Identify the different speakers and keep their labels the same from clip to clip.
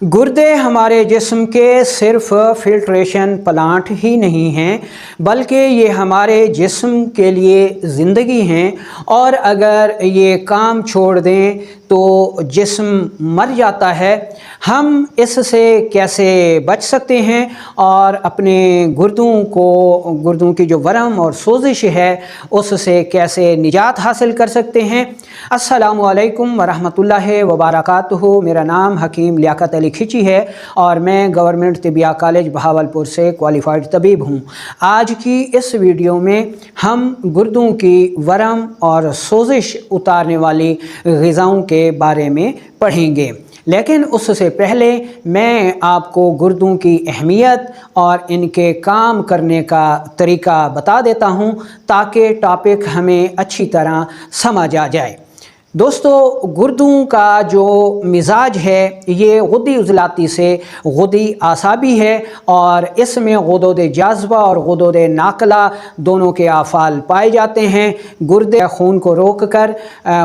Speaker 1: गुर्दे हमारे जिस्म के सिर्फ फिल्ट्रेशन प्लांट ही नहीं हैं, बल्कि ये हमारे जिस्म के लिए ज़िंदगी हैं और अगर ये काम छोड़ दें तो जिस्म मर जाता है। हम इससे कैसे बच सकते हैं और अपने गुर्दों की जो वरम और सोजिश है उससे कैसे निजात हासिल कर सकते हैं। अस्सलामु अलैकुम वरहमतुल्लाहि वबरकातुहू। मेरा नाम हकीम लियाकत अली खिची है और मैं गवर्नमेंट तिबिया कॉलेज बहावलपुर से क्वालिफाइड तबीब हूँ। आज की इस वीडियो में हम गुर्दों की वरम और सोजिश उतारने वाली ग़िज़ाओं के बारे में पढ़ेंगे, लेकिन उससे पहले मैं आपको गुर्दों की अहमियत और इनके काम करने का तरीका बता देता हूँ ताकि टॉपिक हमें अच्छी तरह समझ आ जाए। दोस्तों, गुर्दों का जो मिजाज है ये गुद्दी उज़लाती से गुद्दी आसाबी है और इसमें गुदूद जाज़बा और गुदूद नाकला दोनों के आफ़ाल पाए जाते हैं। गुर्दे खून को रोक कर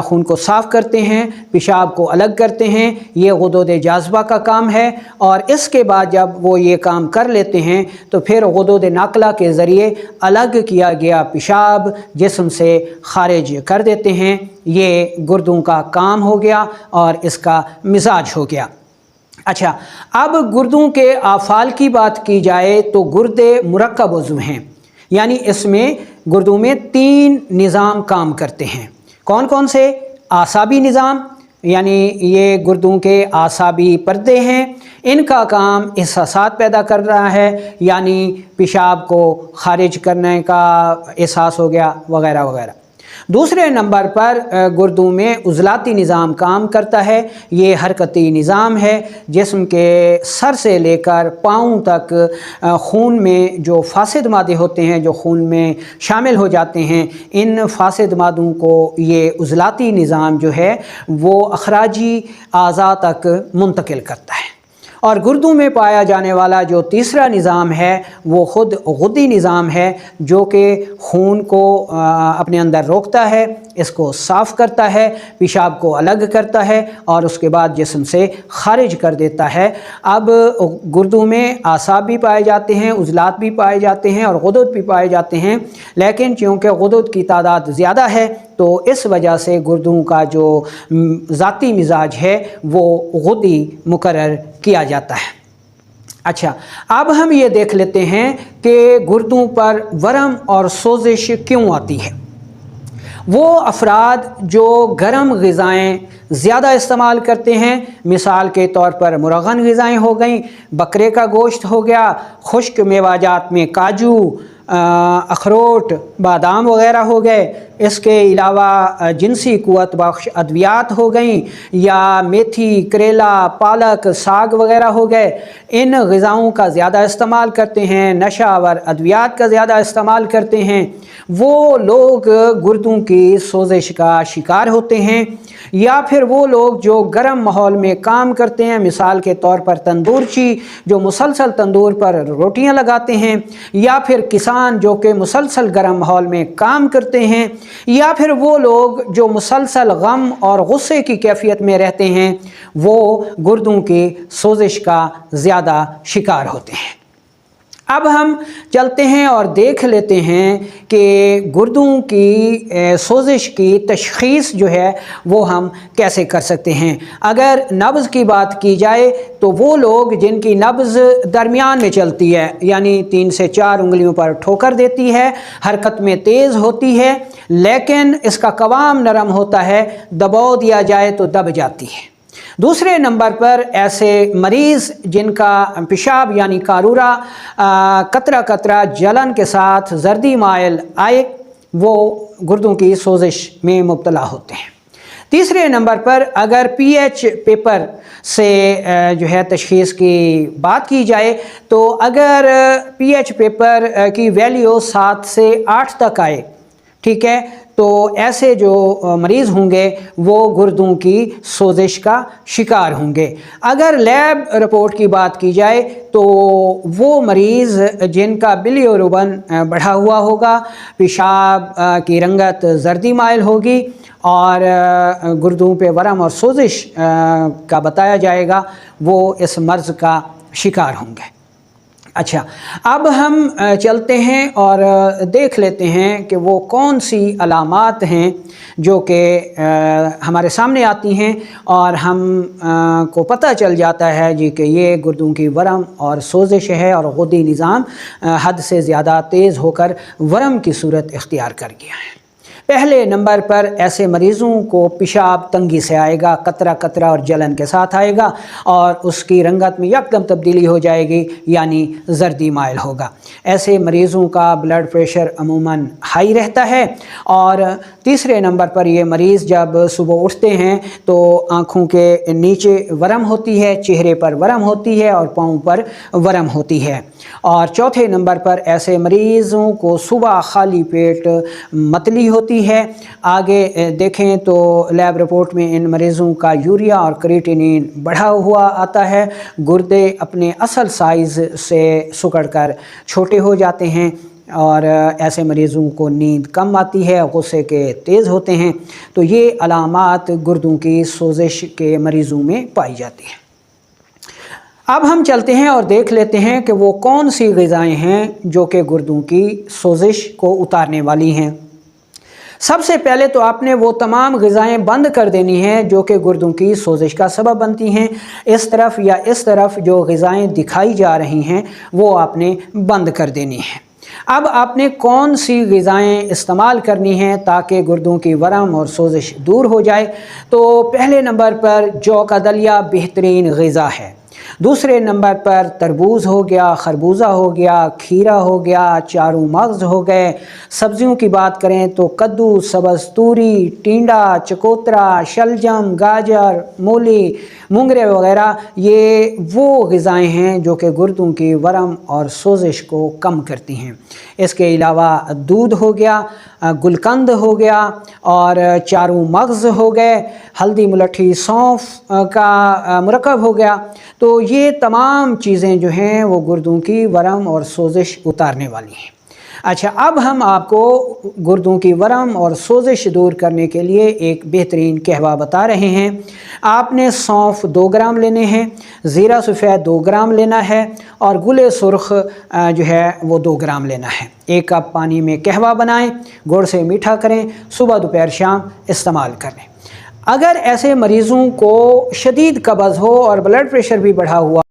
Speaker 1: खून को साफ़ करते हैं, पेशाब को अलग करते हैं, ये गुदूद जाज़बा का काम है। और इसके बाद जब वो ये काम कर लेते हैं तो फिर गुदूद नाकला के ज़रिए अलग किया गया पेशाब जिस्म से खारिज कर देते हैं। ये गुर्दों का काम हो गया और इसका मिजाज हो गया। अच्छा, अब गुर्दों के आफ़ाल की बात की जाए तो गुर्दे मुरक्कब उज़्व हैं, यानी इसमें गुर्दों में 3 निज़ाम काम करते हैं। कौन कौन से? आसाबी निज़ाम, यानी ये गुर्दों के आसाबी पर्दे हैं, इनका काम एहसासात पैदा कर रहा है, यानी पेशाब को खारिज करने का एहसास हो गया वगैरह वगैरह। दूसरे नंबर पर गुर्दों में उज़लाती निज़ाम काम करता है। ये हरकती निज़ाम है, जिस्म के सर से लेकर पाँव तक खून में जो फासिद मादे होते हैं, जो खून में शामिल हो जाते हैं, इन फासिद मादों को ये उज़लाती निज़ाम जो है वो अखराजी आज़ा तक मुंतकिल करता है। और गुर्दों में पाया जाने वाला जो तीसरा निज़ाम है वो ख़ुद गुद्दी निज़ाम है, जो कि खून को अपने अंदर रोकता है, इसको साफ़ करता है, पेशाब को अलग करता है और उसके बाद जिस्म से खारिज कर देता है। अब गुर्दों में आसाब भी पाए जाते हैं, उज़लात भी पाए जाते हैं और गुदुद भी पाए जाते हैं, लेकिन चूँकि गुदुद की तादाद ज़्यादा है तो इस वजह से गुर्दों का जो ज़ाती मिजाज है वो गुद्दी मुकर्रर किया जाता है। अच्छा, अब हम ये देख लेते हैं कि गुर्दों पर वरम और सोजिश क्यों आती है। वो अफराद जो गर्म ग़िज़ाएँ ज़्यादा इस्तेमाल करते हैं, मिसाल के तौर पर मुरगन ग़िज़ाएँ हो गई, बकरे का गोश्त हो गया, खुश्क मेवाजात में काजू, अखरोट, बादाम वग़ैरह हो गए, इसके अलावा जिनसी क़ुव्वत बख्श अद्वियात हो गई, या मेथी, करेला, पालक, साग वग़ैरह हो गए, इन ग़िज़ाओं का ज़्यादा इस्तेमाल करते हैं, नशावर अद्वियात का ज़्यादा इस्तेमाल करते हैं, वो लोग गुर्दों की सोजिश का शिकार होते हैं। या फिर वो लोग जो गर्म माहौल में काम करते हैं, मिसाल के तौर पर तंदूरची जो मुसलसल तंदूर पर रोटियां लगाते हैं, या फिर किसान जो कि मुसलसल गर्म माहौल में काम करते हैं, या फिर वो लोग जो मुसलसल गम और गुस्से की कैफियत में रहते हैं, वो गुर्दों की सोजिश का ज़्यादा शिकार होते हैं। अब हम चलते हैं और देख लेते हैं कि गुर्दों की सोजिश की तशख़ीस जो है वो हम कैसे कर सकते हैं। अगर नब्ज़ की बात की जाए तो वो लोग जिनकी नब्ज़ दरमियान में चलती है, यानी 3 से 4 उंगलियों पर ठोकर देती है, हरकत में तेज़ होती है, लेकिन इसका कवाम नरम होता है, दबाव दिया जाए तो दब जाती है। दूसरे नंबर पर ऐसे मरीज़ जिनका पेशाब यानी कारूरा कतरा कतरा जलन के साथ जर्दी माइल आए, वो गुर्दों की सोजिश में मुब्तला होते हैं। तीसरे नंबर पर अगर पीएच पेपर से जो है तशख़ीस की बात की जाए तो अगर पीएच पेपर की वैल्यू 7 से 8 तक आए, ठीक है, تو ایسے جو مریض ہوں گے وہ گردوں کی سوزش کا شکار ہوں گے۔ اگر لیب رپورٹ کی بات کی جائے تو وہ مریض جن کا بلیروبن بڑھا ہوا ہوگا، پیشاب کی رنگت زردی مائل ہوگی اور گردوں پہ ورم اور سوزش کا بتایا جائے گا، وہ اس مرض کا شکار ہوں گے۔ اچھا، اب ہم چلتے ہیں اور دیکھ لیتے ہیں کہ وہ کون سی علامات ہیں جو کہ ہمارے سامنے آتی ہیں اور ہم کو پتہ چل جاتا ہے جی کہ یہ گردوں کی ورم اور سوزش ہے اور غدی نظام حد سے زیادہ تیز ہو کر ورم کی صورت اختیار کر گیا ہے۔ پہلے نمبر پر ایسے مریضوں کو پیشاب تنگی سے آئے گا، قطرہ قطرہ اور جلن کے ساتھ آئے گا اور اس کی رنگت میں یکدم تبدیلی ہو جائے گی، یعنی زردی مائل ہوگا۔ ایسے مریضوں کا بلڈ پریشر عموماً ہائی رہتا ہے۔ اور تیسرے نمبر پر یہ مریض جب صبح اٹھتے ہیں تو آنکھوں کے نیچے ورم ہوتی ہے، چہرے پر ورم ہوتی ہے اور پاؤں پر ورم ہوتی ہے۔ اور چوتھے نمبر پر ایسے مریضوں کو صبح خالی پیٹ متلی ہوتی ہے۔ آگے دیکھیں تو لیب رپورٹ میں ان مریضوں کا یوریا اور کریٹینین بڑھا ہوا آتا ہے، گردے اپنے اصل سائز سے سکڑ کر چھوٹے ہو جاتے ہیں اور ایسے مریضوں کو نیند کم آتی ہے، غصے کے تیز ہوتے ہیں۔ تو یہ علامات گردوں کی سوزش کے مریضوں میں پائی جاتی ہیں۔ اب ہم چلتے ہیں اور دیکھ لیتے ہیں کہ وہ کون سی غذائیں ہیں جو کہ گردوں کی سوزش کو اتارنے والی ہیں۔ سب سے پہلے تو آپ نے وہ تمام غذائیں بند کر دینی ہیں جو کہ گردوں کی سوزش کا سبب بنتی ہیں۔ اس طرف یا اس طرف جو غذائیں دکھائی جا رہی ہیں وہ آپ نے بند کر دینی ہیں۔ اب آپ نے کون سی غذائیں استعمال کرنی ہیں تاکہ گردوں کی ورم اور سوزش دور ہو جائے؟ تو پہلے نمبر پر جو کا دلیا بہترین غذا ہے۔ دوسرے نمبر پر تربوز ہو گیا، خربوزہ ہو گیا، کھیرا ہو گیا، چاروں مغز ہو گئے۔ سبزیوں کی بات کریں تو کدو، سبز توری، ٹینڈا، چکوترا، شلجم، گاجر، مولی، مونگرے وغیرہ یہ وہ غذائیں ہیں جو کہ گردوں کی ورم اور سوزش کو کم کرتی ہیں۔ اس کے علاوہ دودھ ہو گیا، گلقند ہو گیا اور چاروں مغز ہو گئے، ہلدی ملٹھی سونف کا مرکب ہو گیا۔ تو یہ تمام چیزیں جو ہیں وہ گردوں کی ورم اور سوزش اتارنے والی ہیں۔ اچھا، اب ہم آپ کو گردوں کی ورم اور سوزش دور کرنے کے لیے ایک بہترین قہوہ بتا رہے ہیں۔ آپ نے سونف 2 گرام لینے ہیں، زیرہ سفید 2 گرام لینا ہے اور گل سرخ جو ہے وہ 2 گرام لینا ہے۔ 1 کپ پانی میں قہوہ بنائیں، گڑ سے میٹھا کریں، صبح دوپہر شام استعمال کریں۔ اگر ایسے مریضوں کو شدید قبض ہو اور بلڈ پریشر بھی بڑھا ہوا